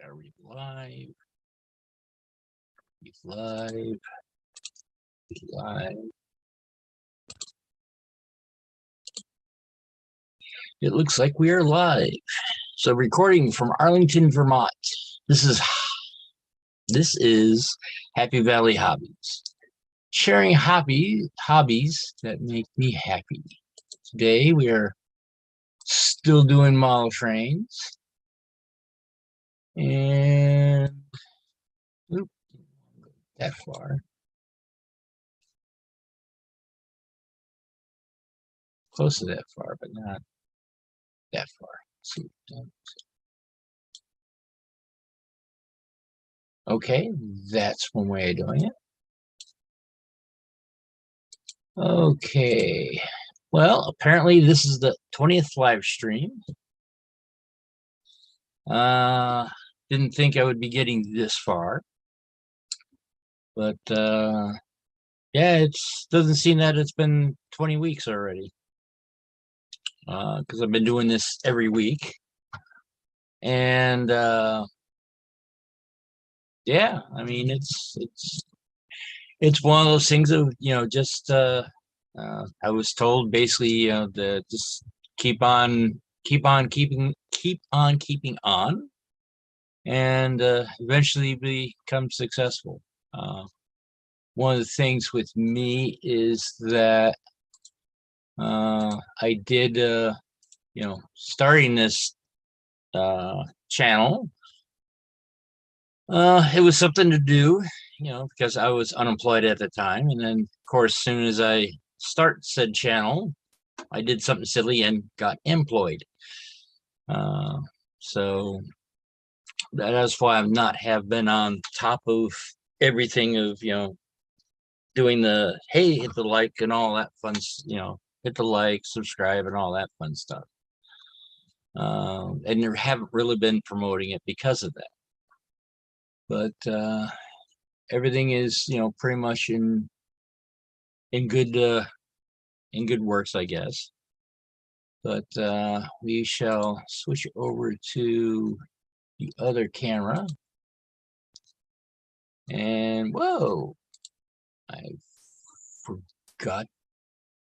Are we live? Live. Live. It looks like we are live. So recording from Arlington, Vermont. This is Happy Valley Hobbies. Sharing hobbies that make me happy. Today we are still doing model trains. And that far. Close to that far, but not that far. Let's see. Okay, that's one way of doing it. Okay, well, apparently this is the 20th live stream. Didn't think I would be getting this far, but yeah, it doesn't seem that it's been 20 weeks already, because I've been doing this every week, and yeah, I mean it's one of those things of just I was told basically to just keep on keeping on, and eventually become successful. One of the things with me is that I did starting this channel, it was something to do, because I was unemployed at the time, and then of course as soon as I start said channel, I did something silly and got employed. So that's why I'm not have been on top of everything of doing the hey, hit the like and all that fun, hit the like, subscribe and all that fun stuff. And there haven't really been promoting it because of that. But everything is pretty much in good works, I guess. But we shall switch over to the other camera. And whoa, I forgot,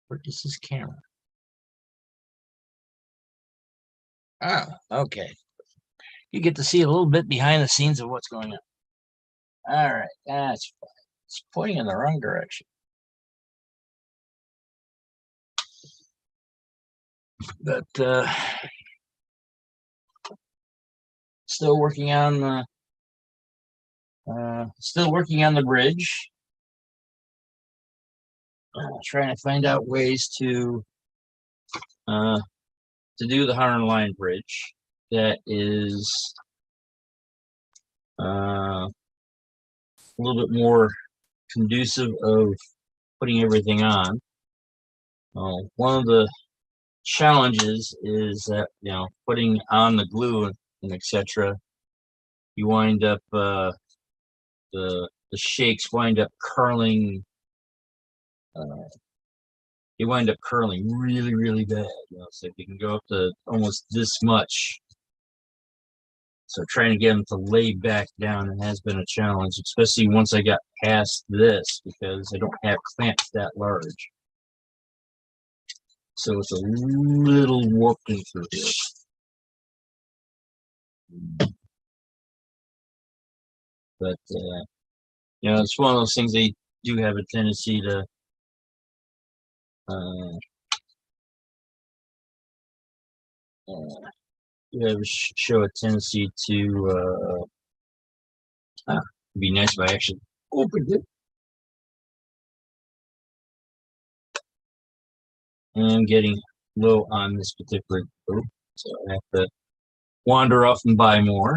where is this camera? Oh, okay. You get to see a little bit behind the scenes of what's going on. All right, that's fine. It's pointing in the wrong direction. But still working on the bridge. Trying to find out ways to do the Hunter Line Bridge that is a little bit more conducive of putting everything on. One of the challenges is that putting on the glue and etc. You wind up the shakes wind up curling. They wind up curling really, really bad. So if you can go up to almost this much. So trying to get them to lay back down has been a challenge, especially once I got past this, because I don't have clamps that large. So it's a little warping through here. But it's one of those things they do have a tendency to show a tendency to it'd be nice if I actually opened it. And I'm getting low on this particular group, so I have to wander off and buy more.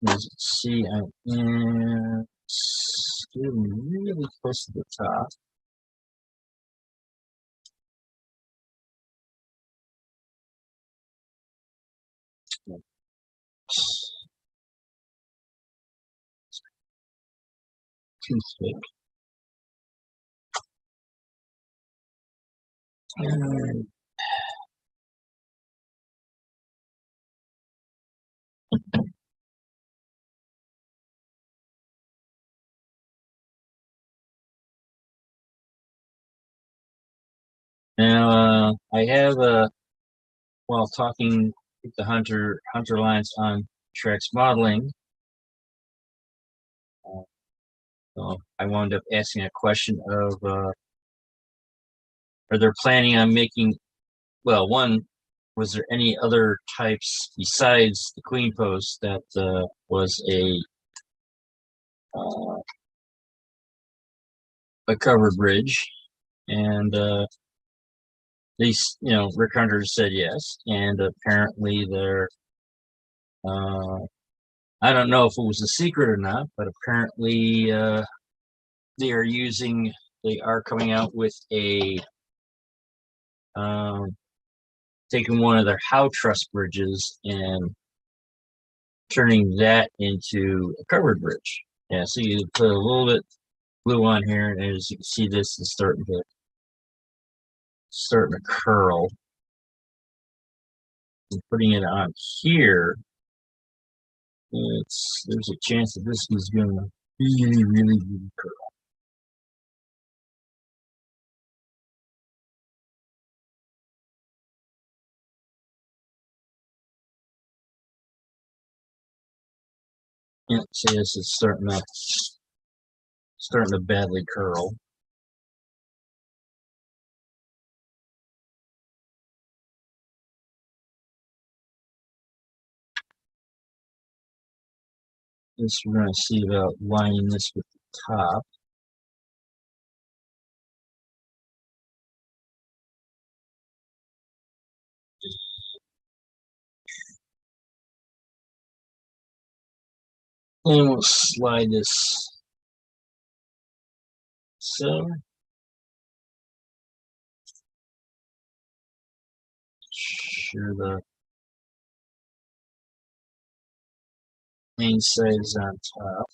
As you can see, I'm still really close to the top. Toothpick. And now I have while talking with the Hunter Alliance on Trex modeling, so I wound up asking a question of are they planning on making, well, one, was there any other types besides the queen post that was a covered bridge? And these, Rick Hunter said yes, and apparently they're I don't know if it was a secret or not, but apparently they are coming out with a taking one of their How Truss bridges and turning that into a covered bridge. Yeah, so you put a little bit glue on here, and as you can see, this is starting to curl. And putting it on here, there's a chance that this is going to really curl. Yeah, see, this is starting to badly curl. This we're going to see about lining this with the top. And we'll slide this so. Sure, the main side is on top.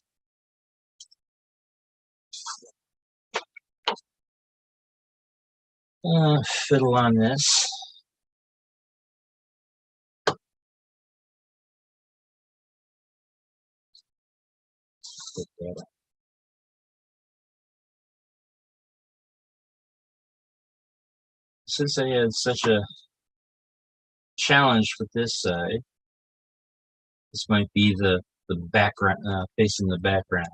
Fiddle on this. Put that up. Since I had such a challenge with this side, this might be the background, facing the background.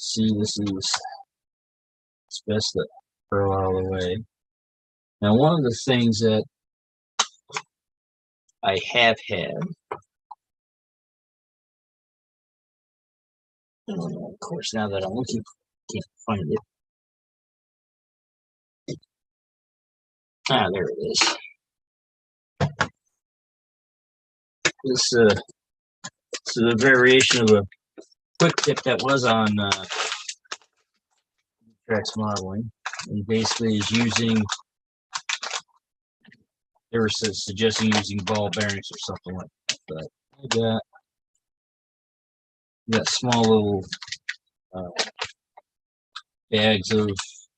See, this is it's best to curl all the way. Now, one of the things that I have had, of course, now that I'm looking, can't find it. Ah, there it is. This is a variation of a quick tip that was on Trex modeling, and basically is using. They were suggesting using ball bearings or something like that, but I got small little bags of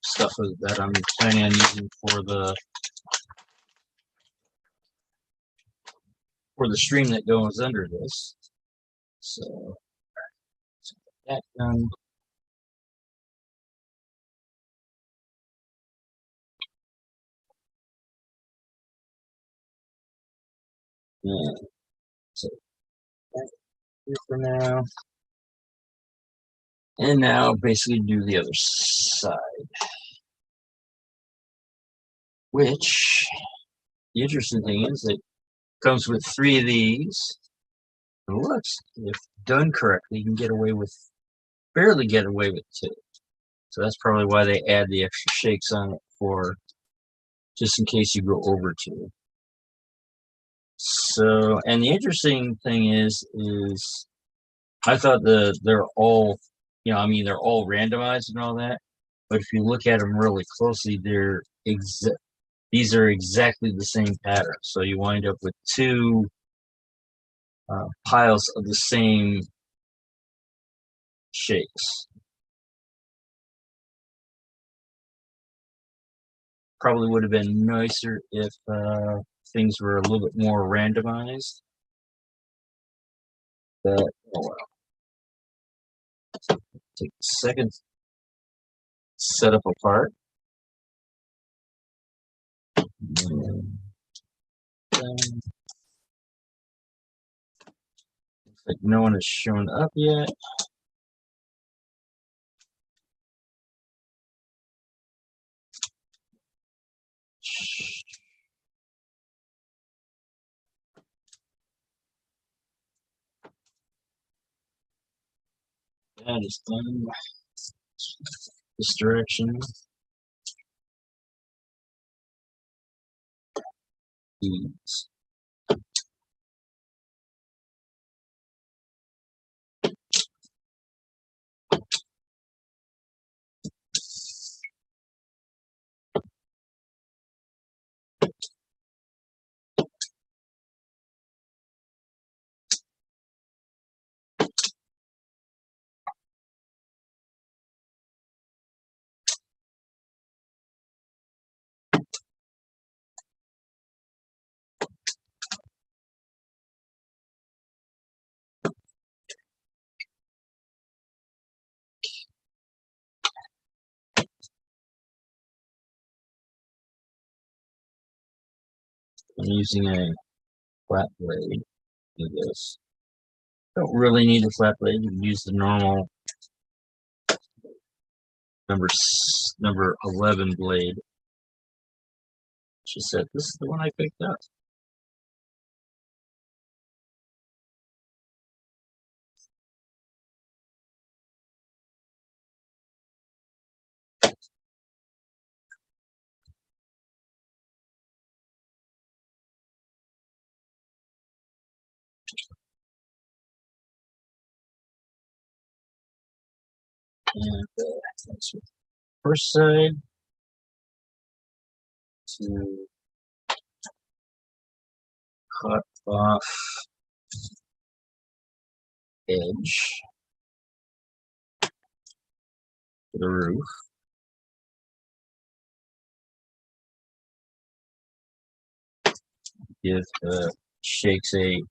stuff that I'm planning on using for the stream that goes under this. So that done. Yeah. So that's it for now. And now basically do the other side. Which the interesting thing is it comes with 3 of these. And looks, if done correctly, you can barely get away with 2. So that's probably why they add the extra shakes on it, for just in case you go over 2. So, and the interesting thing is I thought they're all, I mean, they're all randomized and all that, but if you look at them really closely, these are exactly the same pattern. So you wind up with two piles of the same shakes. Probably would have been nicer if things were a little bit more randomized. But oh well. Take a second, set up a part. Looks like no one has shown up yet. That is done. This direction. These. I'm using a flat blade to do this. Don't really need a flat blade. You can use the normal number 11 blade. She said, "This is the one I picked up." And that's the first side to cut off edge to the roof. Give the shakes a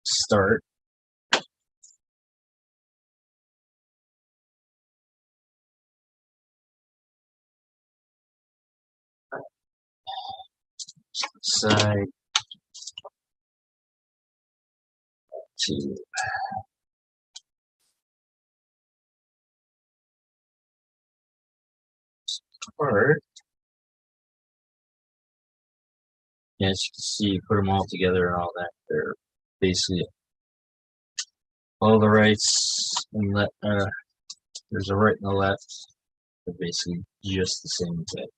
start. Side to part. Yeah, as you can see, you put them all together and all that. They're basically all the rights and there's a right and a left. They're basically just the same thing.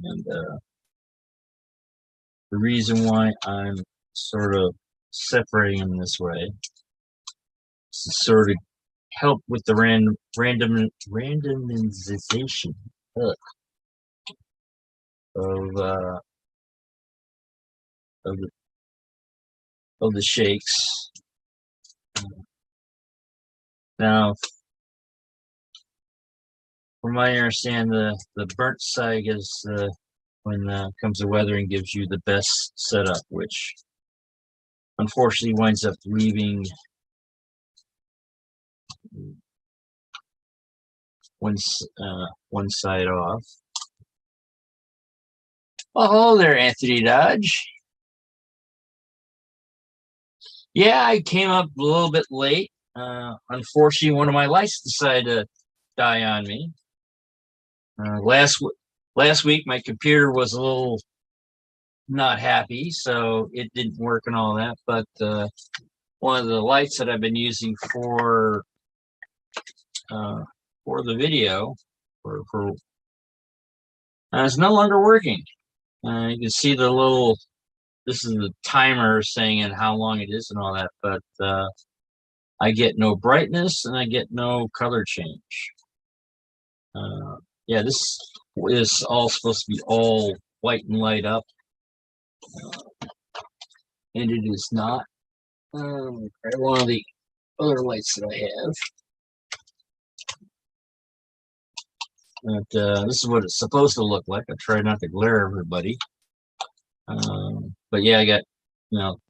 And the reason why I'm sort of separating them this way is to sort of help with the randomization of the shakes. Now, from what I understand, the burnt side is when comes to weathering gives you the best setup, which unfortunately winds up leaving one side off. Oh, hello there, Anthony Dodge. Yeah, I came up a little bit late. Unfortunately, one of my lights decided to die on me. Last week, my computer was a little not happy, so it didn't work and all that. But one of the lights that I've been using uh, for the video for it's no longer working. You can see the little. This is the timer saying and how long it is and all that, but I get no brightness and I get no color change. Yeah, this is all supposed to be all white and light up, and it is not. Try one of the other lights that I have. But this is what it's supposed to look like. I try not to glare everybody. But yeah, I got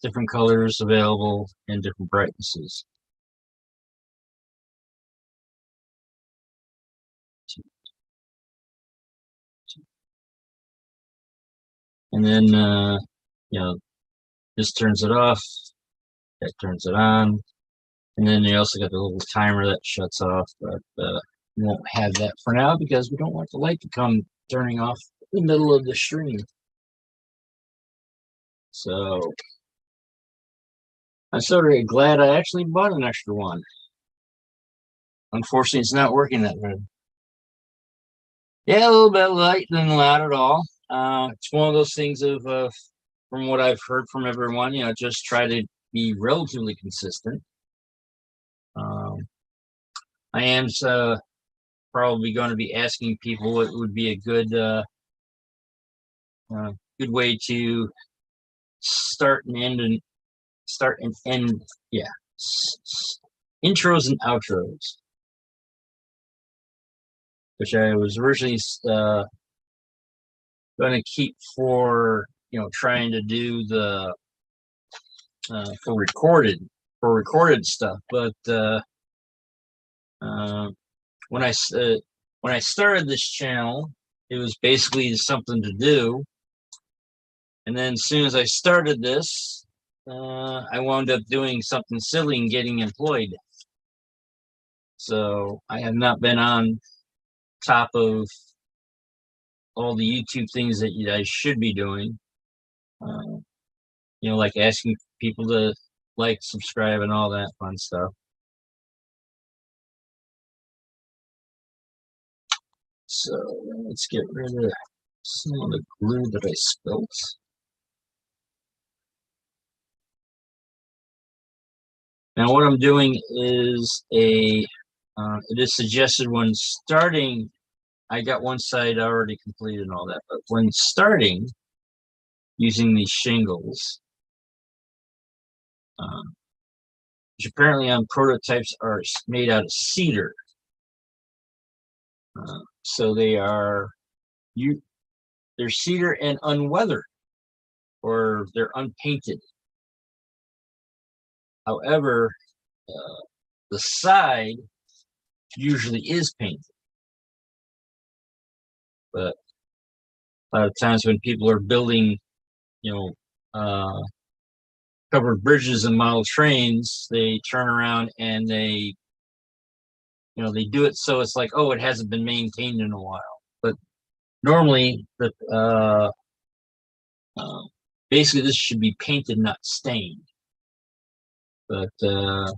different colors available and different brightnesses. And then this turns it off, that turns it on, and then you also got the little timer that shuts off. But we won't have that for now because we don't want the light to come turning off in the middle of the stream. So I'm sort of glad I actually bought an extra one. Unfortunately, it's not working that good. Yeah, a little bit light than not at all. It's one of those things of, from what I've heard from everyone, just try to be relatively consistent. I am probably going to be asking people what would be a good good way to start and end, yeah, intros and outros, which I was originally going to keep for trying to do the for recorded stuff, but when I started this channel, it was basically something to do, and then as soon as I started this, I wound up doing something silly and getting employed. So I have not been on top of all the YouTube things that I should be doing. Like asking people to like, subscribe, and all that fun stuff. So let's get rid of some of the glue that I spilt. Now what I'm doing is it is suggested when starting, I got one side already completed and all that, but when starting using these shingles, which apparently on prototypes are made out of cedar. So they're cedar and unweathered, or they're unpainted. However, the side usually is painted. But a lot of times when people are building, covered bridges and model trains, they turn around and they do it so it's like, oh, it hasn't been maintained in a while. But normally, basically this should be painted, not stained. But it's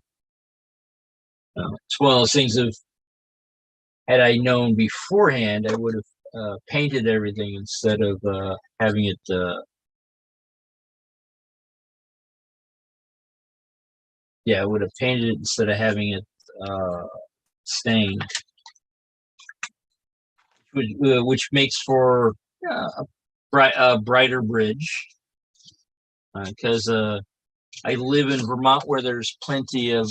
one of those things of, had I known beforehand, I would have painted everything instead of having it I would have painted it instead of having it stained, which makes for a brighter bridge. Because I live in Vermont, where there's plenty of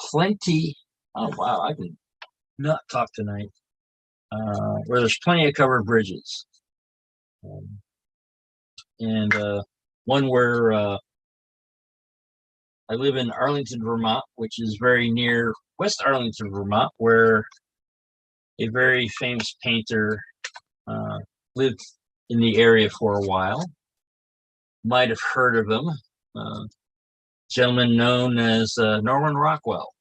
plenty. Oh wow, I can not talk tonight. Where there's plenty of covered bridges, and one where I live in Arlington, Vermont, which is very near West Arlington, Vermont, where a very famous painter lived in the area for a while. Might have heard of him. Gentleman known as Norman Rockwell.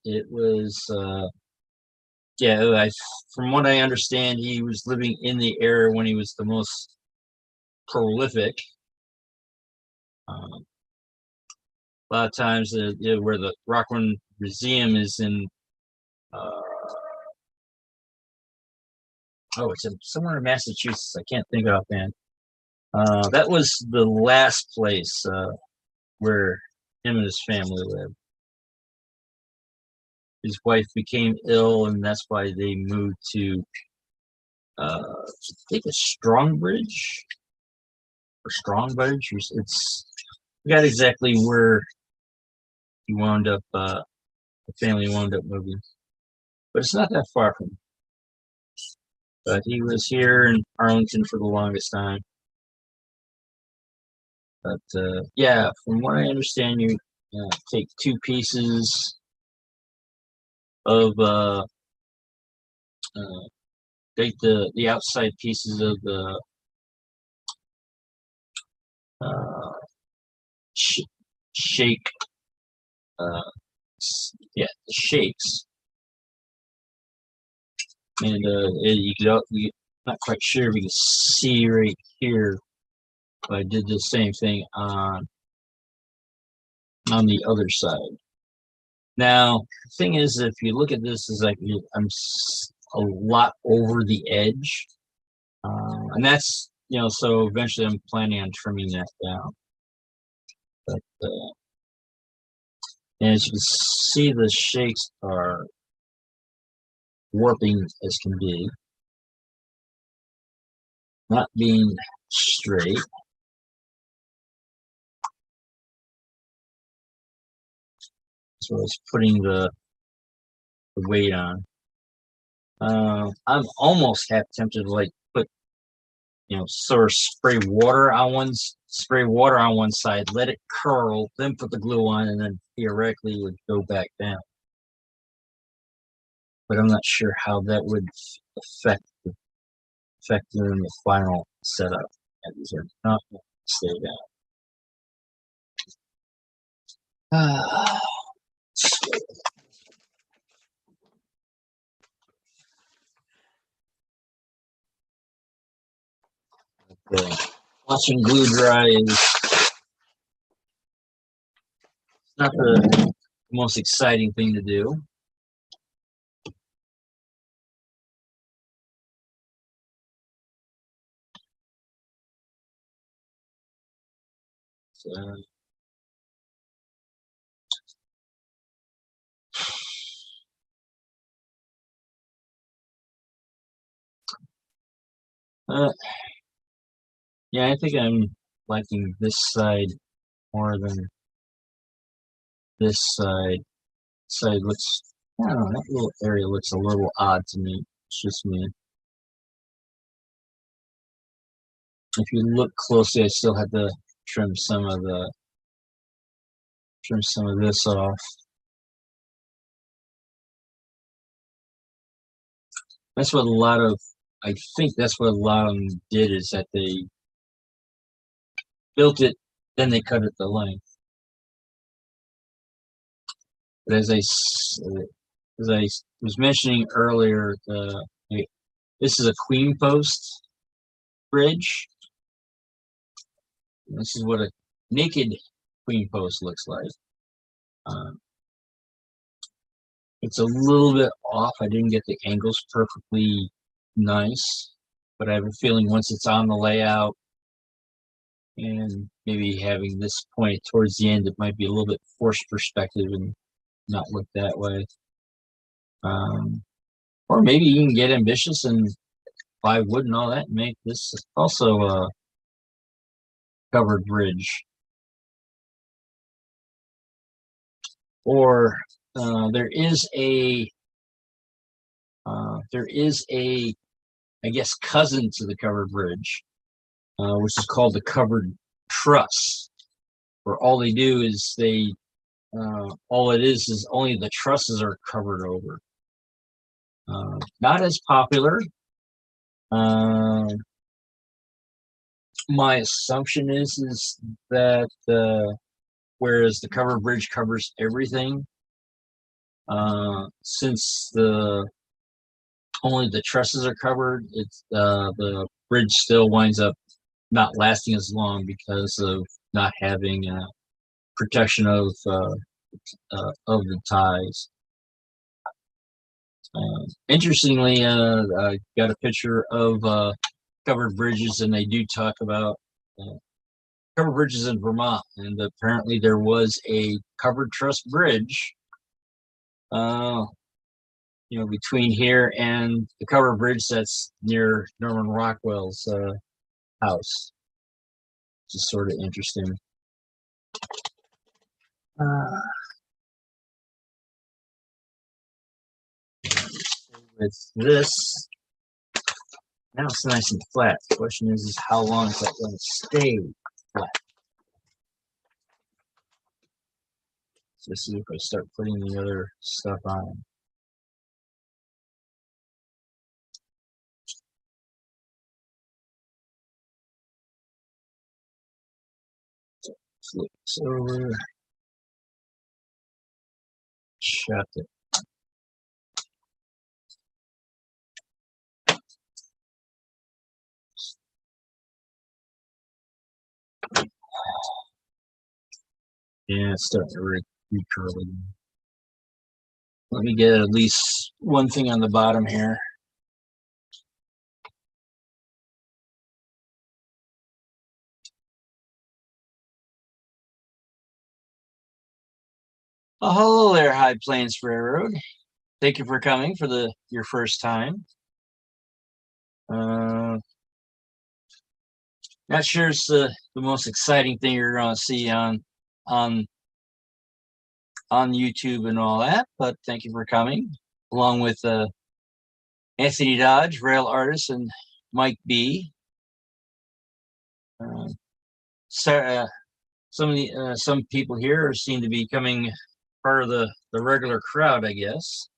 it was yeah. From what I understand, he was living in the era when he was the most prolific. Um, a lot of times, where the Rockland Museum is in, uh, oh, it's somewhere in Massachusetts. I can't think of offhand. That was the last place where him and his family lived. His wife became ill, and that's why they moved to, I think it's Strongbridge or Strongbridge. It's I forgot exactly where he wound up. The family wound up moving, but it's not that far from. But he was here in Arlington for the longest time. But yeah, from what I understand, you take two pieces of take the outside pieces of the uh, sh shake, yeah, the shakes, and you could not quite sure if you can see right here, but I did the same thing on the other side. Now, the thing is, if you look at this, is like I'm a lot over the edge, and that's so eventually I'm planning on trimming that down. But and as you can see, the shakes are warping as can be, not being straight. So I was putting the weight on. I'm almost half tempted to like put, sort of spray water on one side, let it curl, then put the glue on, and then theoretically it would go back down. But I'm not sure how that would affect in the final setup. These are not going to stay down. Watching glue dry is not the most exciting thing to do. So, yeah, I think I'm liking this side more than this side. Side looks, I don't know, that little area looks a little odd to me. It's just me. If you look closely, I still had to trim some of this off. That's what a lot of, I think that's what a lot of them did, is that they built it, then they cut it the length. But as I was mentioning earlier, this is a queen post bridge. This is what a naked queen post looks like. It's a little bit off. I didn't get the angles perfectly nice, but I have a feeling once it's on the layout and maybe having this point towards the end, it might be a little bit forced perspective and not look that way. Or maybe you can get ambitious and buy wood and all that and make this also a covered bridge. Or there is a I guess cousin to the covered bridge, which is called the covered truss, where all they do is all it is only the trusses are covered over. Not as popular. My assumption is that whereas the covered bridge covers everything, Since the only the trusses are covered, it's the bridge still winds up not lasting as long because of not having protection of the ties. Interestingly, I got a picture of covered bridges, and they do talk about uh, covered bridges in Vermont, and apparently there was a covered truss bridge, uh, between here and the covered bridge that's near Norman Rockwell's house, which is sort of interesting. Uh, with this, now it's nice and flat. The question is how long is that going to stay flat? So let's see if I start putting the other stuff on. Flip this over. Shut it. Yeah, it's starting to recurl. Let me get at least one thing on the bottom here. Oh, hello there, High Plains Railroad. Thank you for coming for your first time. Not sure it's the most exciting thing you're going to see on YouTube and all that, but thank you for coming, along with Anthony Dodge, rail artist, and Mike B. So, some people here seem to be becoming part of the regular crowd, I guess.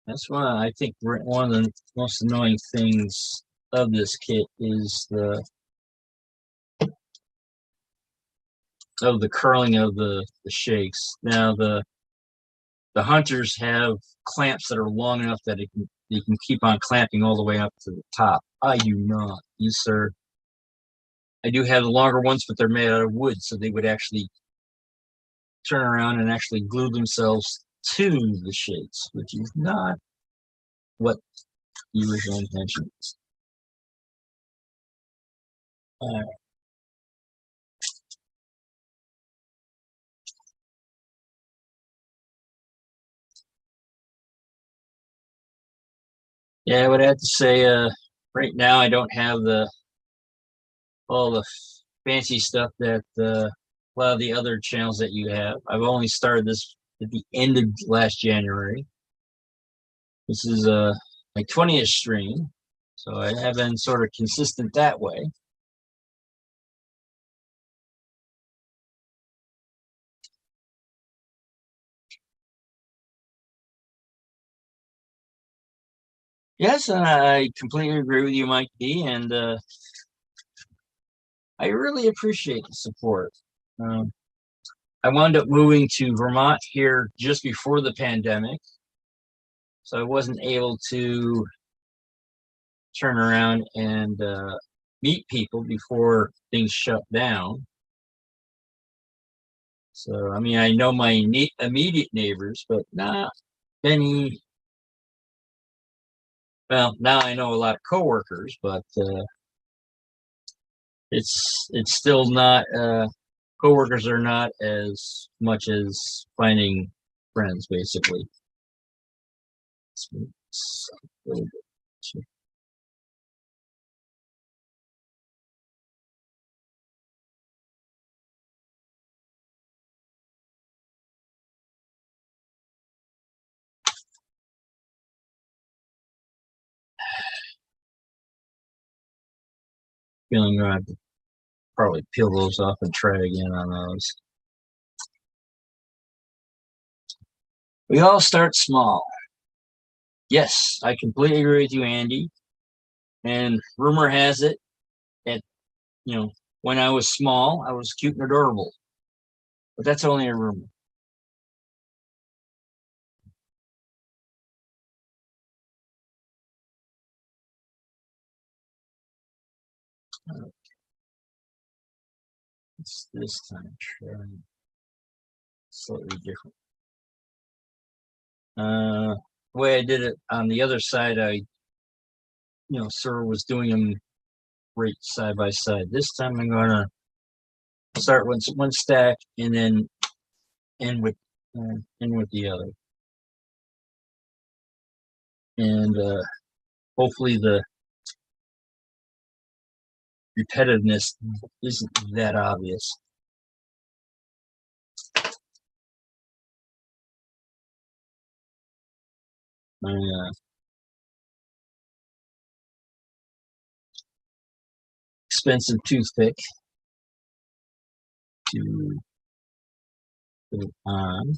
That's why I think one of the most annoying things of this kit is the curling of the shakes. Now the hunters have clamps that are long enough that you can keep on clamping all the way up to the top. I do not. You sir. I do have the longer ones, but they're made out of wood, so they would actually turn around and actually glue themselves to the shakes, which is not what the original intention is. Yeah, I would have to say, right now I don't have all the fancy stuff that a lot of the other channels that you have. I've only started this at the end of last January. This is my 20th stream, so I have been sort of consistent that way. Yes, and I completely agree with you, Mike D, and I really appreciate the support. I wound up moving to Vermont here just before the pandemic, so I wasn't able to turn around and meet people before things shut down. So, I mean, I know my immediate neighbors, but not many. Well, now I know a lot of coworkers, but it's still not. Coworkers are not as much as finding friends, basically. Feeling right. probably peel those off and try again on those. We all start small. Yes, I completely agree with you, Andy. And rumor has it that, when I was small, I was cute and adorable. But that's only a rumor. It's this time try slightly different. The way I did it on the other side, I, sort of was doing them right side by side. This time I'm going to start with one stack and then end with the other. And hopefully the repetitiveness isn't that obvious. My expensive toothpick to put it on.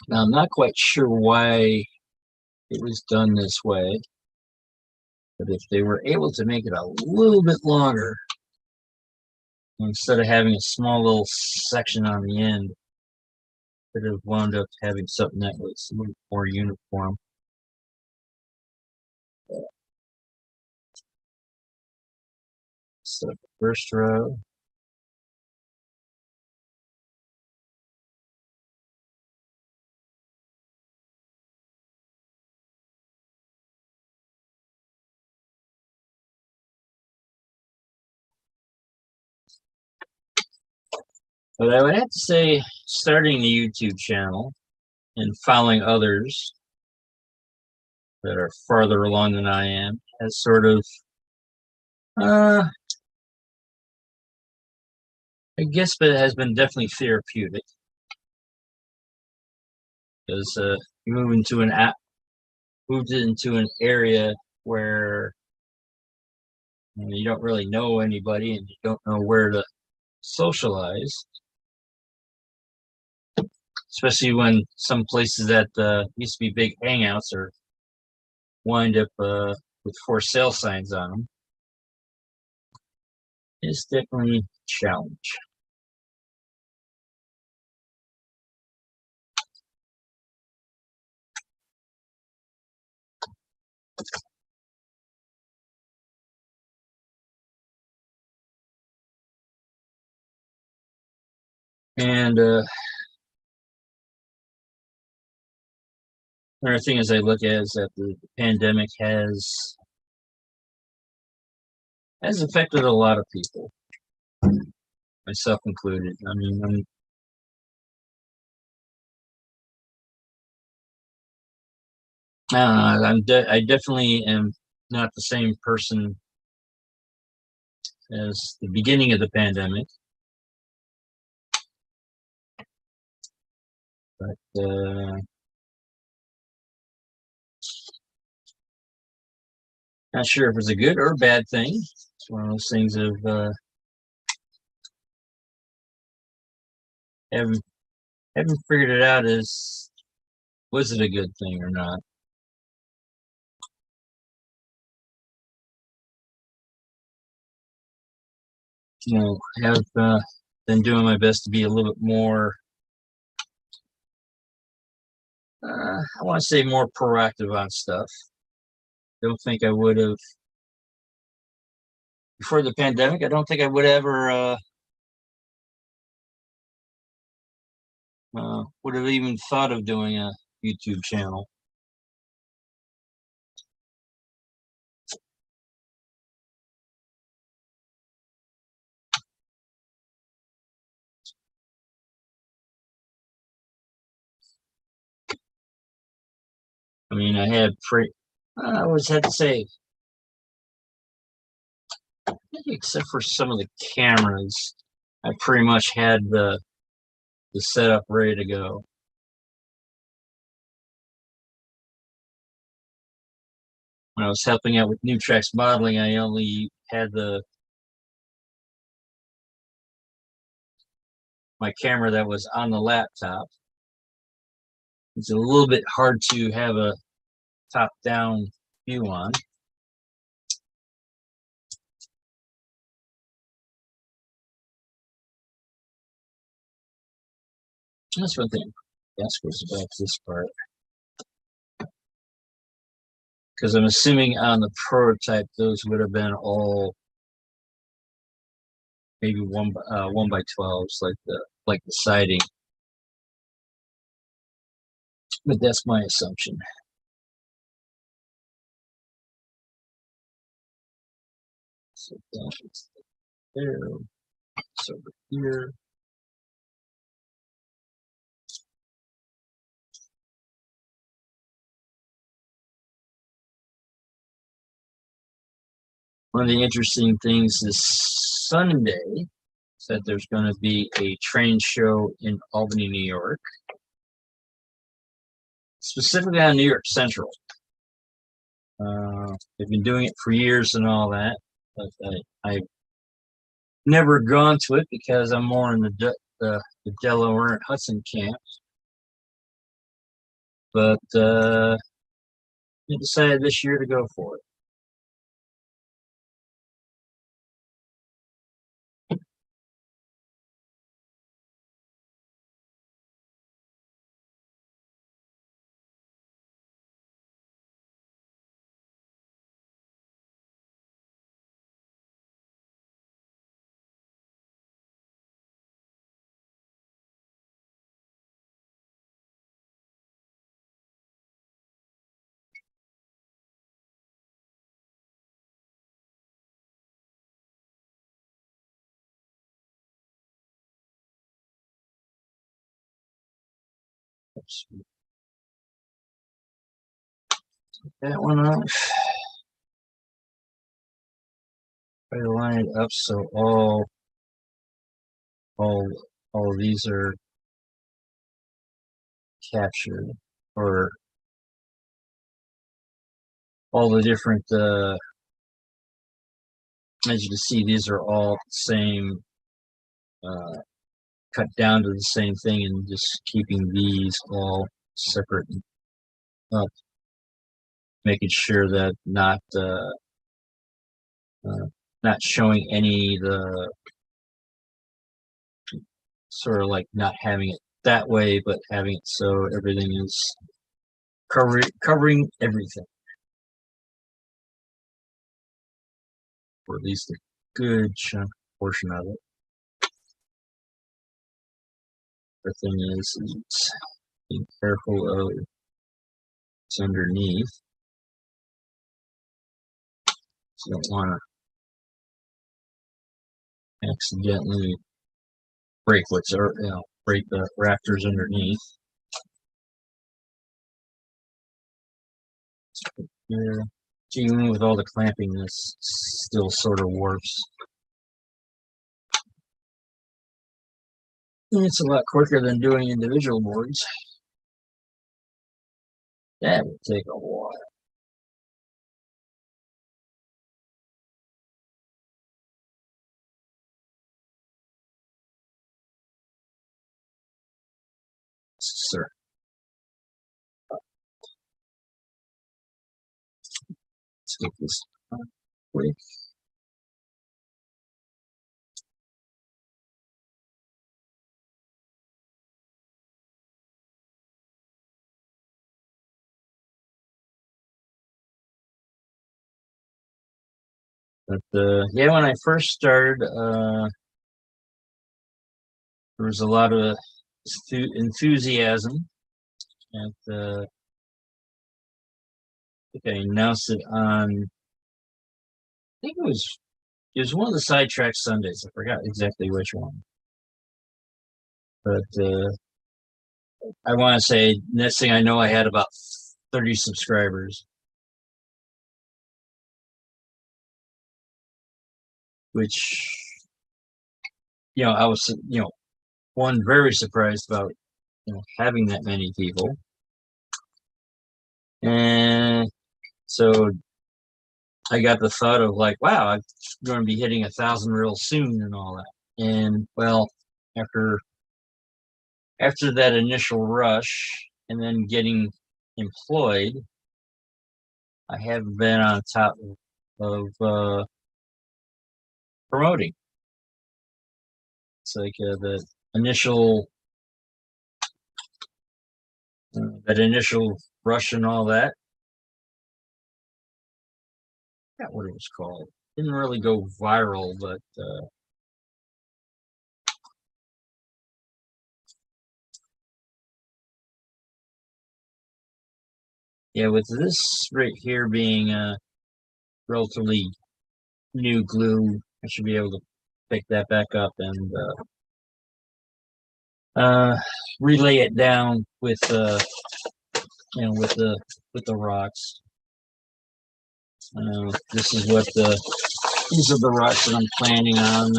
Now, I'm not quite sure why it was done this way, but if they were able to make it a little bit longer, instead of having a small little section on the end, could have wound up having something that was a little more uniform. So first row. But I would have to say, starting the YouTube channel and following others that are farther along than I am has sort of, I guess, but it has been definitely therapeutic. Because you moved into an area where you don't really know anybody and you don't know where to socialize. Especially when some places that used to be big hangouts are wind up with for sale signs on them. It's definitely a challenge. And another thing as I look at is that the pandemic has affected a lot of people, myself included. I mean, I don't know. I definitely am not the same person as the beginning of the pandemic, but not sure if it's a good or a bad thing. It's one of those things of haven't figured it out as was it a good thing or not. Have been doing my best to be a little bit more, I want to say more proactive on stuff. Don't think I would have before the pandemic. I don't think I would ever would have even thought of doing a YouTube channel. I mean, I always had to say, except for some of the cameras, I pretty much had the setup ready to go. When I was helping out with New Tracks modeling, I only had my camera that was on the laptop. It's a little bit hard to have a top-down view on. That's one thing. That's goes back to this part. Because I'm assuming on the prototype, those would have been all maybe 1x12s, like the siding. But that's my assumption. So that's there. It's over here. One of the interesting things this Sunday is that there's going to be a train show in Albany, New York, specifically on New York Central. They've been doing it for years and all that, but I've never gone to it because I'm more in the Delaware and Hudson camps. But I decided this year to go for it. Oops. That one off. Try to line it up so all of these are captured, or all the different as you can see, these are all the same, cut down to the same thing, and just keeping these all separate up, making sure that not showing any the sort of like not having it that way, but having it so everything is covering everything, or at least a good chunk portion of it. The thing is it's being careful of what's underneath. So you don't want to accidentally break break the rafters underneath. Here, even with all the clamping, this still sort of works. And it's a lot quicker than doing individual boards. That would take a while. Sir. Let's get this quick. But yeah, when I first started, there was a lot of enthusiasm. And I think I announced it on, I think it was one of the sidetrack Sundays. I forgot exactly which one. But I want to say, next thing I know, I had about 30 subscribers, which, I was, one, very surprised about having that many people, and so I got the thought of like, wow, I'm going to be hitting 1,000 real soon and all that. And well, after that initial rush and then getting employed, I haven't been on top of promoting. It's like the initial that initial rush and all that. I forgot what it was called. Didn't really go viral, but yeah, with this right here being relatively new glue, I should be able to pick that back up and relay it down with with the rocks. This is what these are the rocks that I'm planning on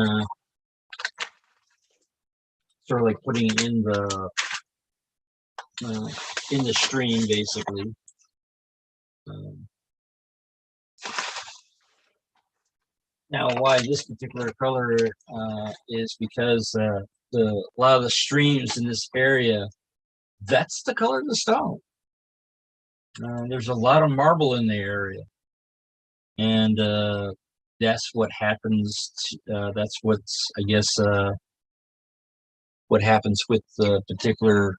sort of like putting in the stream, basically. Now, why this particular color is because a lot of the streams in this area, that's the color of the stone. There's a lot of marble in the area, and that's what happens. That's what's, I guess, what happens with the particular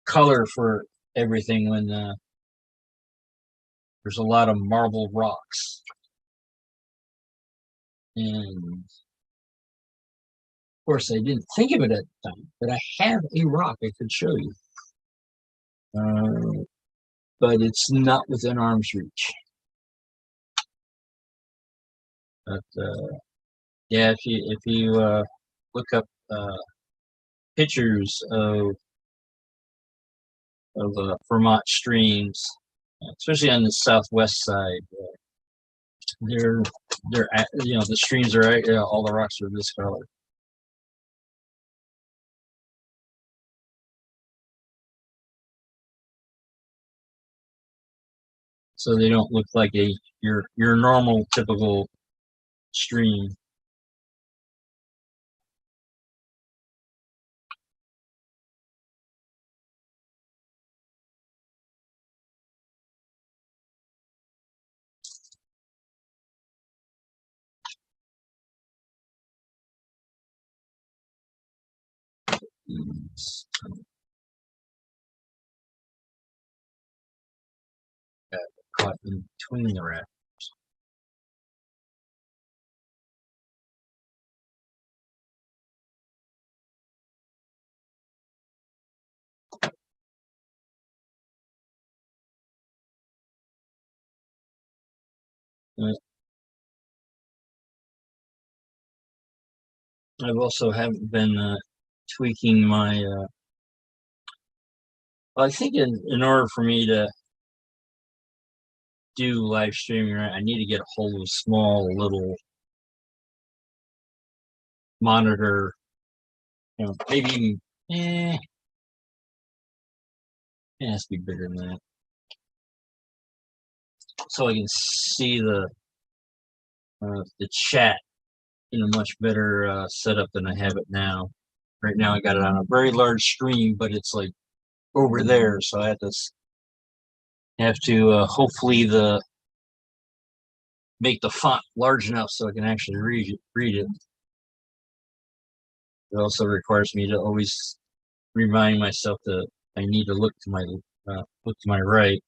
color for everything when there's a lot of marble rocks. And of course, I didn't think of it at the time, but I have a rock I could show you. But it's not within arm's reach. But yeah, if you look up pictures of Vermont streams, especially on the southwest side, they're the streams are all the rocks are this color. So they don't look like your normal typical stream. Got caught in between the wrappers. I've also haven't been tweaking my. Well, I think in order for me to do live streaming, right, I need to get a hold of a small little monitor. Maybe even it has to be bigger than that, so I can see the chat in a much better setup than I have it now. Right now, I got it on a very large screen, but it's like over there, so I have to hopefully make the font large enough so I can actually read it. It also requires me to always remind myself that I need to look to my right.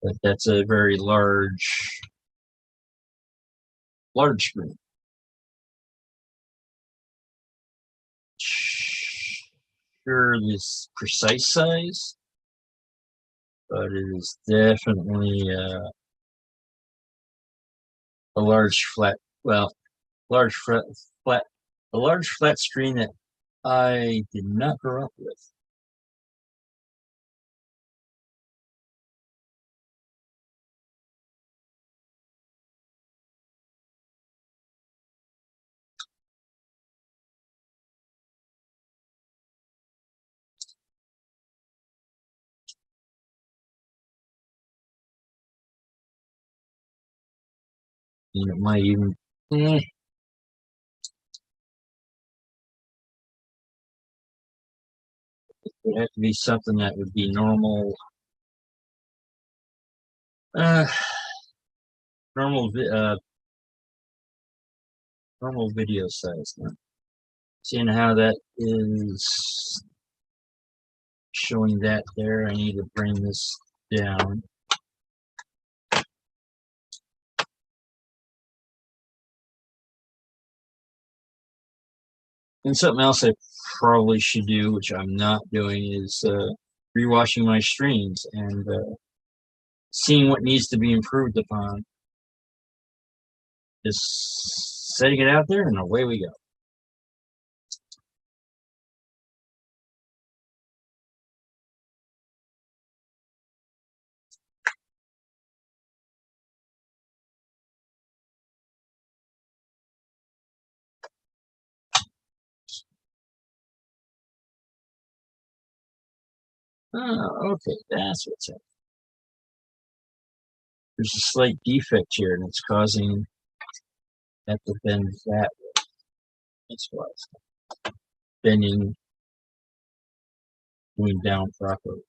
But that's a very large screen. Sure, this precise size, but it is definitely a large flat. Well, large flat, a large flat screen that I did not grow up with. And it might even it would have to be something that would be normal. Uh, normal normal video size now. Seeing how that is showing that there, I need to bring this down. And something else I probably should do, which I'm not doing, is rewatching my streams and seeing what needs to be improved upon. Just setting it out there, and away we go. Oh, okay, that's what's up. There's a slight defect here, and it's causing that to bend that way. That's why it's bending, going down properly.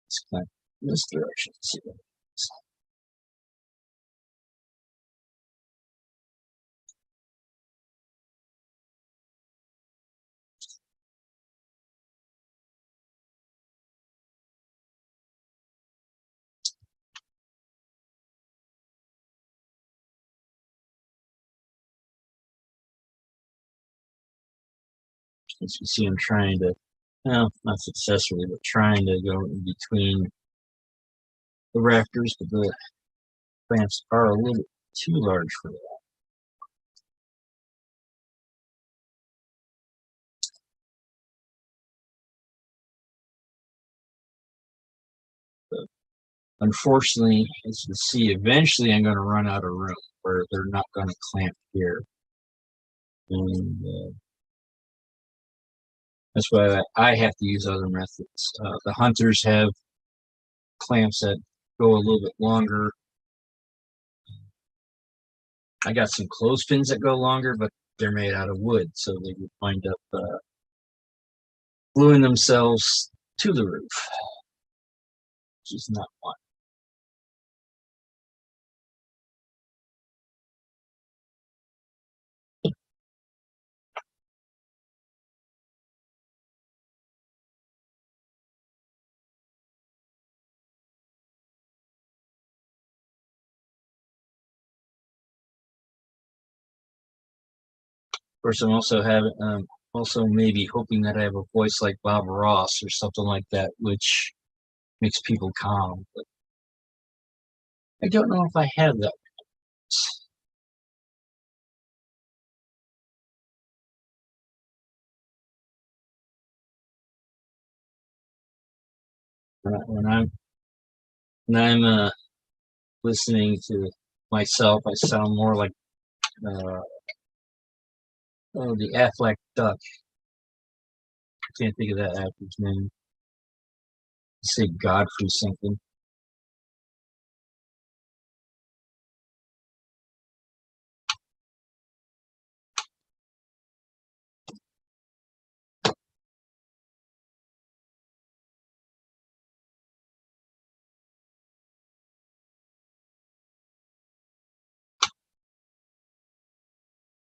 It's kind of in this direction. Let's see what happens. As you see, I'm trying to, well, not successfully, but trying to go in between the rafters, but the clamps are a little bit too large for that. But unfortunately, as you see, eventually I'm going to run out of room where they're not going to clamp here. And that's why I have to use other methods. The hunters have clamps that go a little bit longer. I got some clothespins that go longer, but they're made out of wood, so they would wind up gluing themselves to the roof, which is not fun. Of course, I'm also having, also maybe hoping that I have a voice like Bob Ross or something like that, which makes people calm. But I don't know if I have that. When I'm listening to myself, I sound more like uh, oh, the Affleck duck. I can't think of that actor's name. Say Godfrey something.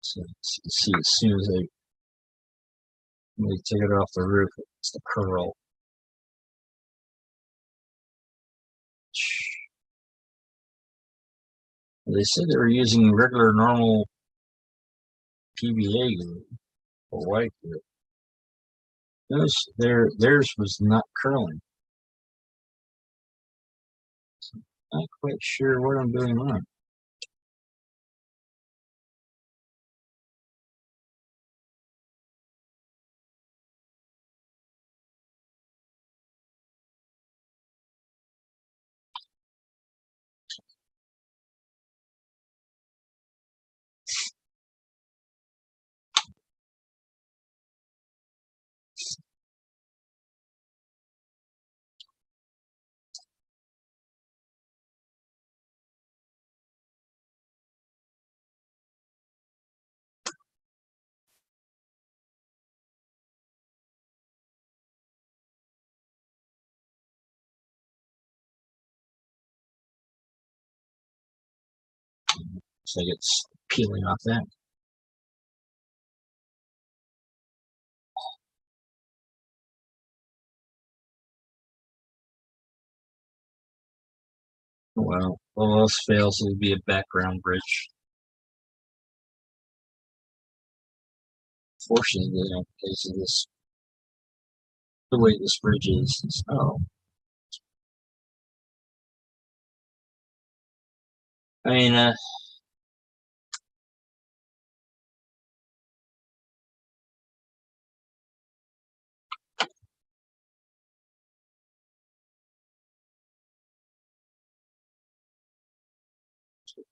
So see, as soon as I take it off the roof, it's the curl. They said they were using regular, normal PVA glue or white glue. Theirs was not curling. So I'm not quite sure what I'm doing wrong. Looks like it's peeling off that. Well, all else fails, it'll be a background bridge. Fortunately, because of this, the way this bridge is. Oh, I mean,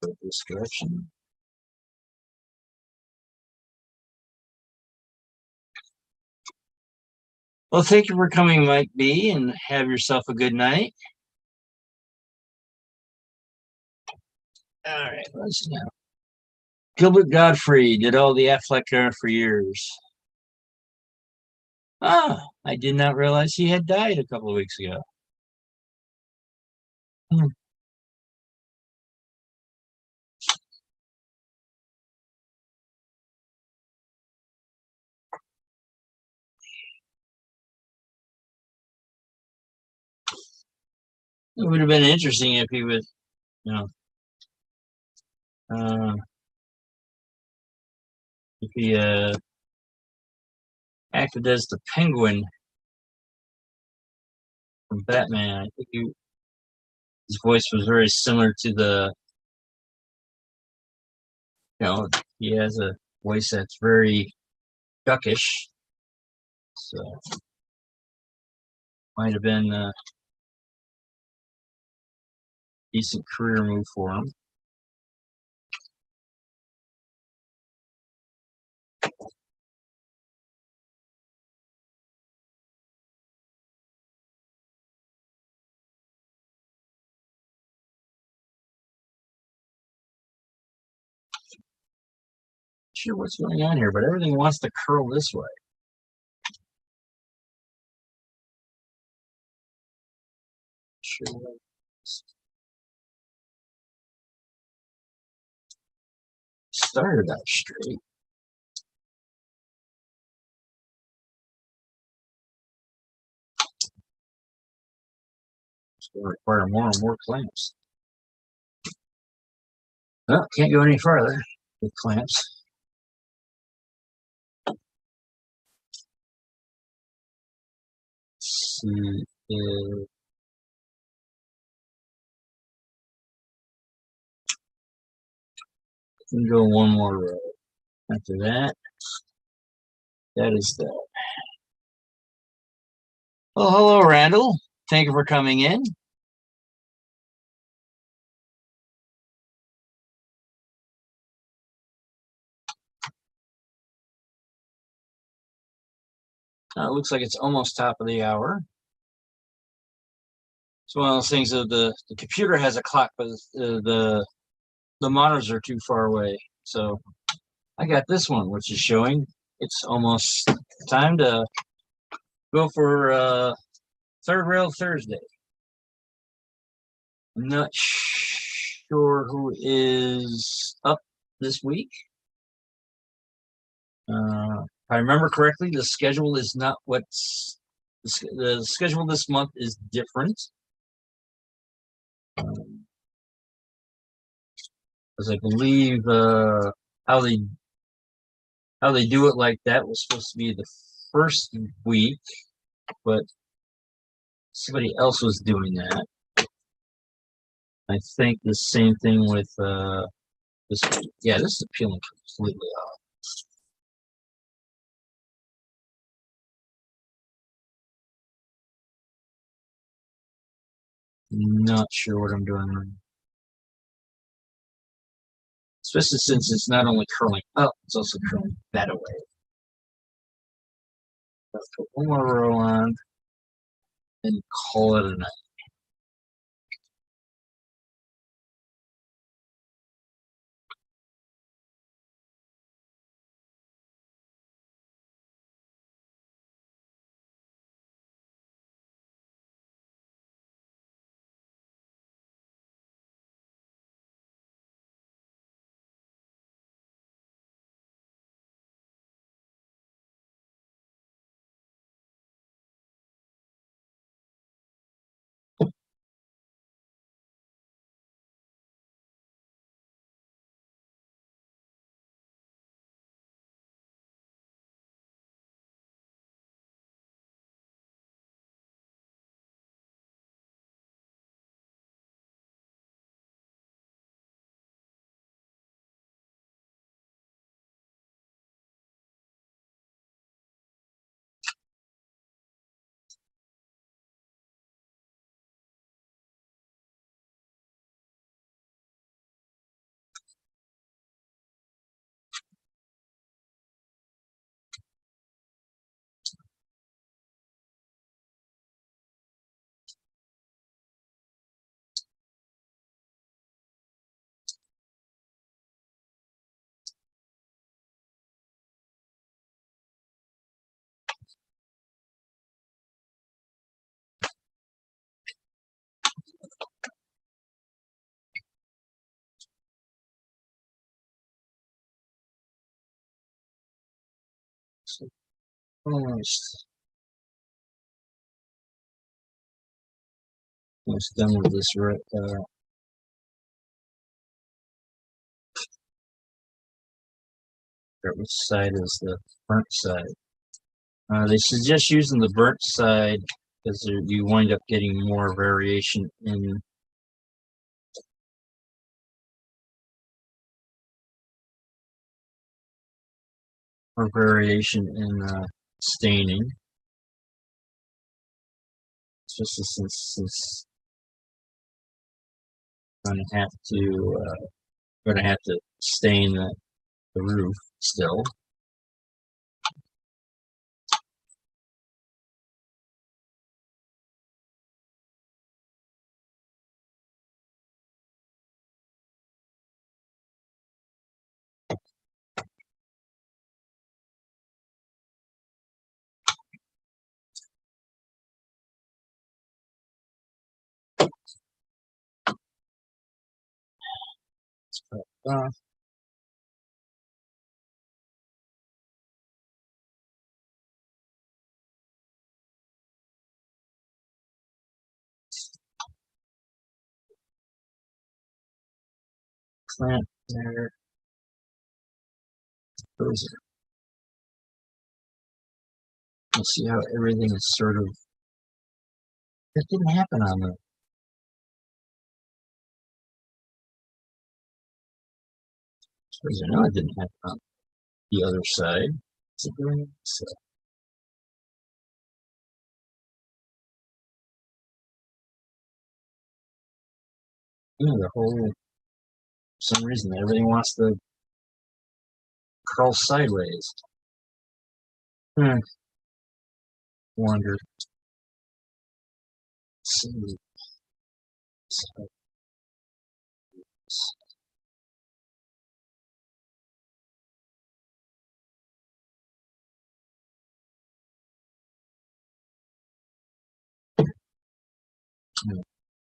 go this direction. Well, thank you for coming, Mike B, and have yourself a good night. All right, let's now. Gilbert Godfrey did all the Affleck era for years. Ah, I did not realize he had died a couple of weeks ago. Hmm. It would have been interesting if he would, you know, uh, if he acted as the Penguin from Batman. I think his voice was very similar to the, he has a voice that's very duckish, so might have been a decent career move for him. Sure what's going on here, but everything wants to curl this way. Sure. Started out straight. It's going to require more and more clamps. Well, can't go any farther with clamps. Let's see if I can go one more row. After that, that is that. Well, hello, Randall. Thank you for coming in. It looks like it's almost top of the hour. It's one of those things that the computer has a clock, but the monitors are too far away. So I got this one, which is showing it's almost time to go for Third Rail Thursday. I'm not sure who is up this week. If I remember correctly, the schedule is not what's the schedule this month is different. As I believe how they do it like that was supposed to be the first week, but somebody else was doing that. I think the same thing with this week. Yeah, this is peeling completely off. Not sure what I'm doing wrong. Especially since it's not only curling up, it's also curling that away. Let's put one more row on and call it a night. So almost done with this which side is the burnt side. They suggest using the burnt side because you wind up getting more variation in staining. Especially since I'm gonna have to stain the roof still. Uh, Plant there. Those are. You see how everything is sort of. That didn't happen on the. As far as I know, it didn't happen on the other side. So, the whole. For some reason, everything wants to curl sideways. Wonder. Let's see.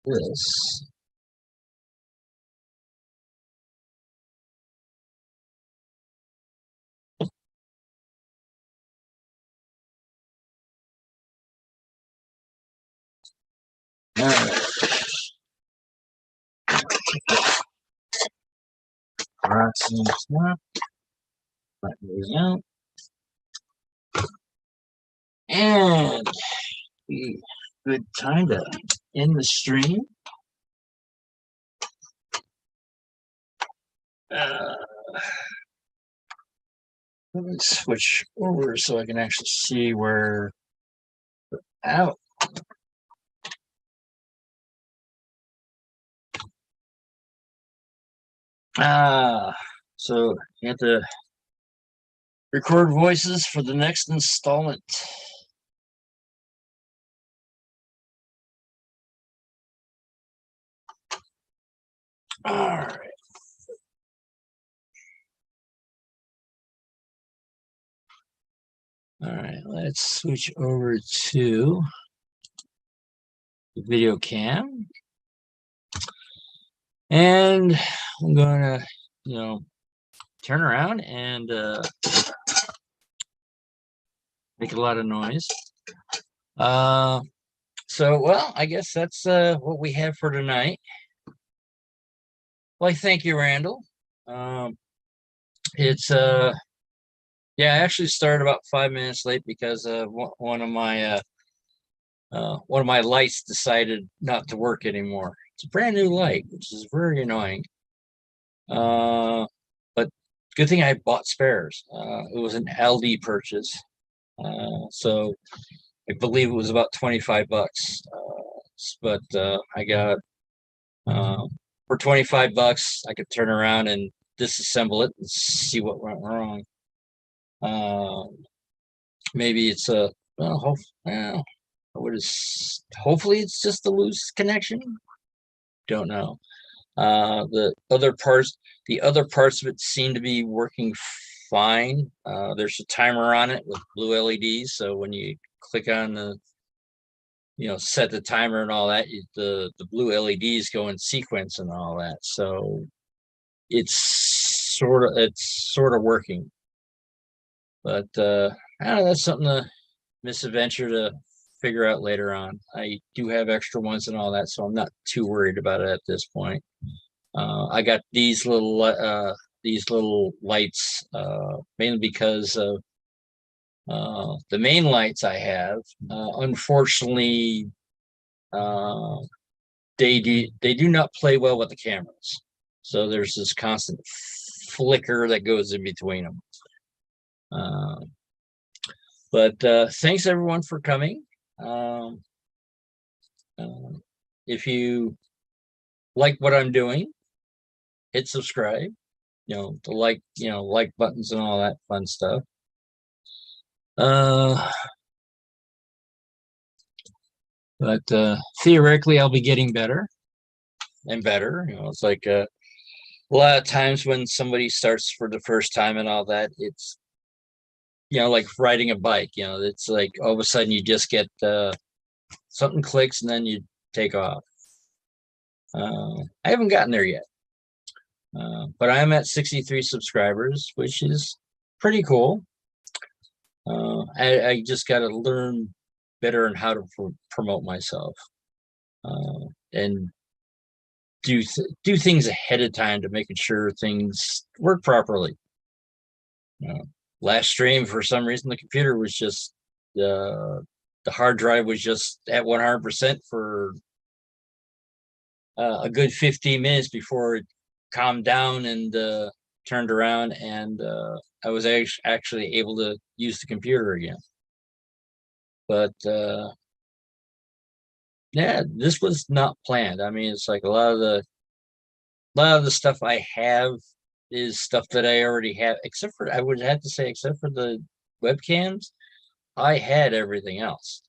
This. Alright. Rocks in the snap. Let those out. And good time to end the stream. Let me switch over so I can actually see where we're out. So you have to record voices for the next installment. All right. All right, let's switch over to the video cam. And I'm going to, turn around and make a lot of noise. So, well, I guess that's what we have for tonight. Well, thank you, Randall. It's yeah, I actually started about 5 minutes late because one of my lights decided not to work anymore. It's a brand new light, which is very annoying. But good thing I bought spares. It was an LD purchase, so I believe it was about 25 bucks. But I got for 25 bucks, I could turn around and disassemble it and see what went wrong. Maybe it's a hopefully it's just a loose connection. Don't know. The other parts of it seem to be working fine. There's a timer on it with blue LEDs, so when you click on the set the timer and all that, the blue LEDs go in sequence and all that. So it's sort of working, but I don't know, that's something to misadventure to figure out later on. I do have extra ones and all that, so I'm not too worried about it at this point. I got these little lights mainly because of the main lights I have. Unfortunately, uh, they do not play well with the cameras. So there's this constant flicker that goes in between them. Uh, but thanks everyone for coming. Um, uh, if you like what I'm doing, hit subscribe. The like buttons and all that fun stuff. Uh, but theoretically, I'll be getting better and better. It's like a lot of times when somebody starts for the first time and all that, it's like riding a bike. It's like all of a sudden you just get something clicks and then you take off. I haven't gotten there yet, but I'm at 63 subscribers, which is pretty cool. I just got to learn better on how to promote myself and do things ahead of time to making sure things work properly. Last stream, for some reason, the computer was just the hard drive was just at 100% for a good 15 minutes before it calmed down and turned around, and I was actually able to use the computer again. But yeah, this was not planned. I mean, it's like a lot of the stuff I have is stuff that I already have, except for, I would have to say, except for the webcams, I had everything else.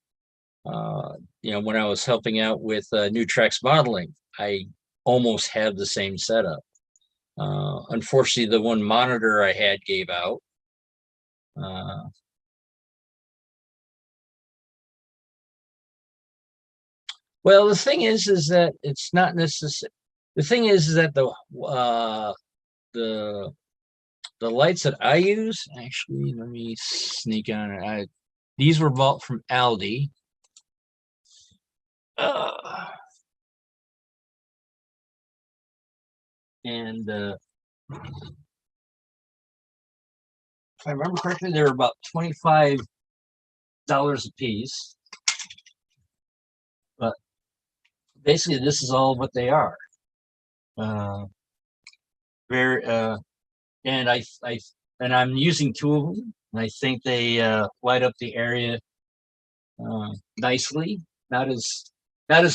When I was helping out with new tracks modeling, I almost had the same setup. Unfortunately, the one monitor I had gave out. Well, the thing is that it's not necessary. The thing is that the the lights that I use, actually, let me sneak on it. These were bought from Aldi. And if I remember correctly, they were about $25 a piece. But basically, this is all what they are. Very and I'm using two of them, and I think they light up the area nicely. Not as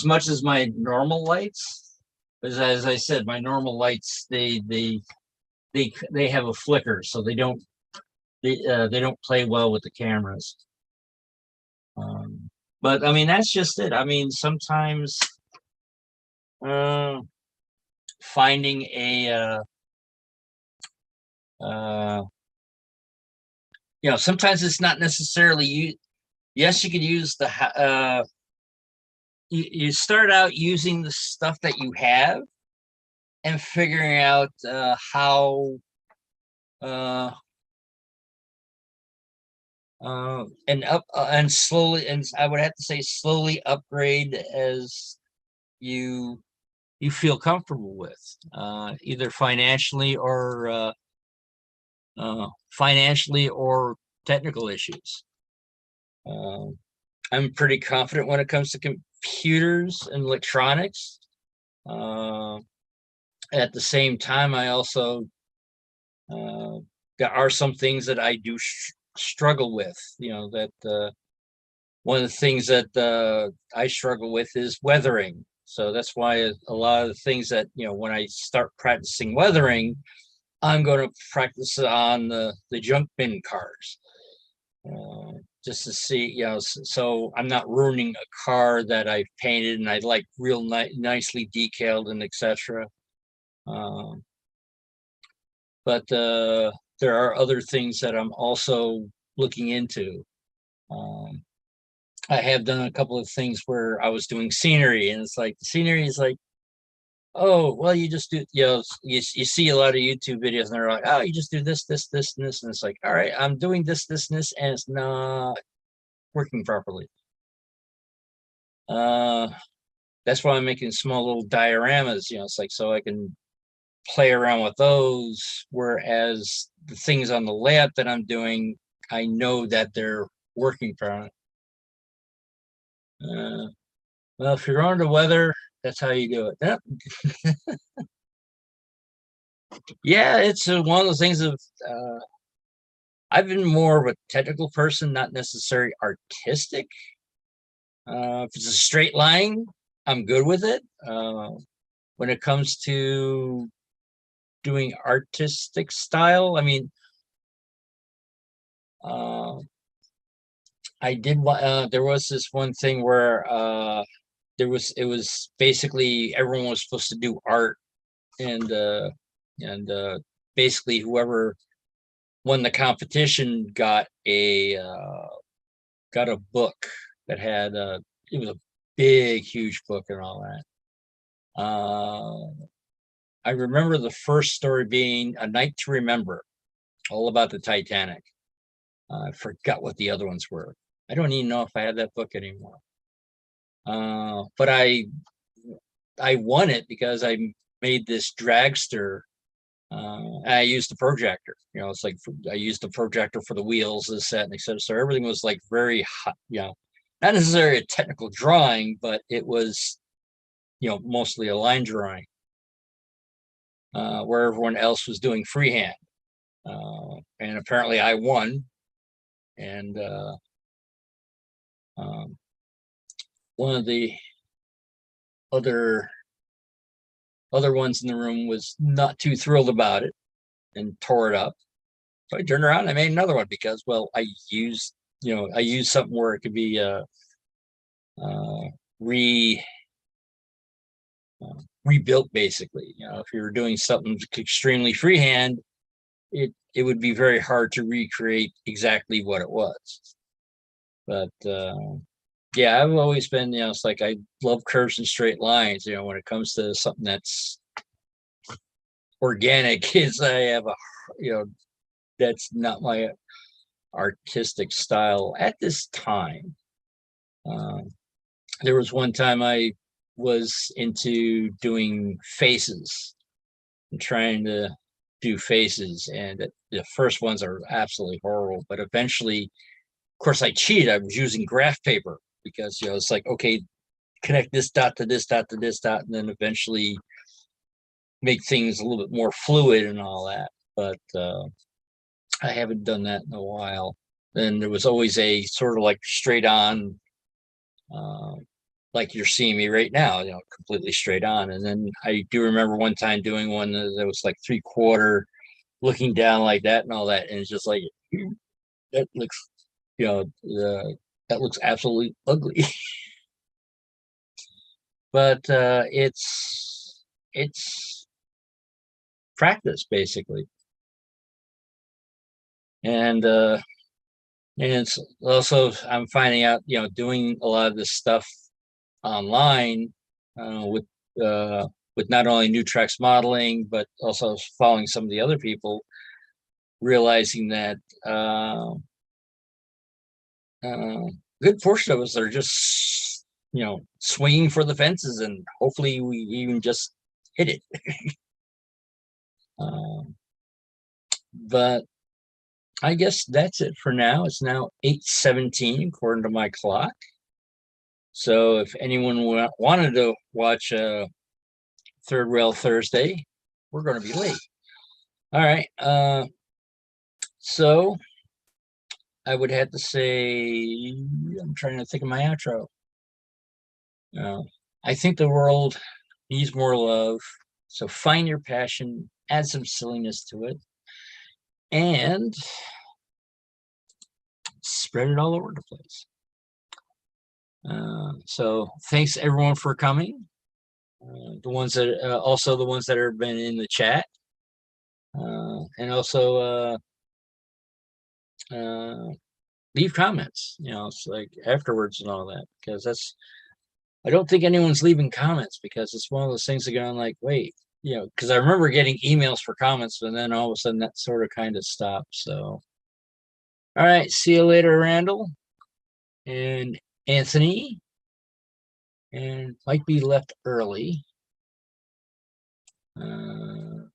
much as my normal lights, as I said, my normal lights they have a flicker, so they don't play well with the cameras. But I mean, that's just it. I mean, sometimes finding a sometimes it's not necessarily you. Yes, you could use the you start out using the stuff that you have and figuring out how and slowly, and I would have to say slowly upgrade as you feel comfortable with, either financially or technical issues. I'm pretty confident when it comes to computers and electronics. At the same time, I also there are some things that I do struggle with. That one of the things that I struggle with is weathering. So that's why a lot of the things that when I start practicing weathering, I'm going to practice it on the junk bin cars, just to see, so I'm not ruining a car that I've painted and I like real nicely decaled and etc. But there are other things that I'm also looking into. I have done a couple of things where I was doing scenery, and it's like the scenery is like oh, well, you just do, you see a lot of YouTube videos and they're like, oh, you just do this, this, this, and this. And it's like, all right, I'm doing this, this, and this, and it's not working properly. That's why I'm making small little dioramas, it's like, so I can play around with those. Whereas the things on the lab that I'm doing, I know that they're working properly. Well, if you're under the weather, that's how you do it. Yep. Yeah, it's one of the things of, I've been more of a technical person, not necessarily artistic. If it's a straight line, I'm good with it. When it comes to doing artistic style, I mean, I did. There was this one thing where it was basically everyone was supposed to do art, and basically whoever won the competition got a book that had it was a big, huge book and all that. I remember the first story being A Night to Remember, all about the Titanic. I forgot what the other ones were. I don't even know if I have that book anymore. But I won it because I made this dragster. And I used the projector. It's like I used the projector for the wheels, the set, and etc. So everything was like very hot, not necessarily a technical drawing, but it was, mostly a line drawing, where everyone else was doing freehand. And apparently I won. And one of the other ones in the room was not too thrilled about it and tore it up. So I turned around and I made another one because, well, I used something where it could be re rebuilt, basically. If you were doing something extremely freehand, it would be very hard to recreate exactly what it was. But yeah, I've always been, it's like I love curves and straight lines. When it comes to something that's organic, is I have that's not my artistic style at this time. There was one time I was into doing faces and trying to do faces, and the first ones are absolutely horrible. But eventually, of course, I cheated. I was using graph paper because it's like, okay, connect this dot to this dot to this dot, and then eventually make things a little bit more fluid and all that. But I haven't done that in a while. Then there was always a sort of like straight on, like you're seeing me right now, completely straight on. And then I do remember one time doing one that was like 3/4 looking down like that and all that. And it's just like, that looks, that looks absolutely ugly. But it's practice, basically. And it's also, I'm finding out, doing a lot of this stuff online, with not only New Tracks modeling, but also following some of the other people, realizing that good portion of us are just, swinging for the fences, and hopefully we even just hit it. But I guess that's it for now. It's now 8:17 according to my clock. So if anyone wanted to watch Third Rail Thursday, we're going to be late. All right. So I would have to say, I'm trying to think of my outro. I think the world needs more love. So find your passion, add some silliness to it, and spread it all over the place. So thanks everyone for coming. The ones that also the ones that have been in the chat, and also leave comments, it's like afterwards and all that, because I don't think anyone's leaving comments because it's one of those things that going like, wait, because I remember getting emails for comments, and then all of a sudden that sort of kind of stopped. So, all right, see you later, Randall and Anthony, and might be left early. Not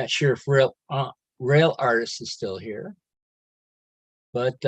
sure if Rail Artist is still here, but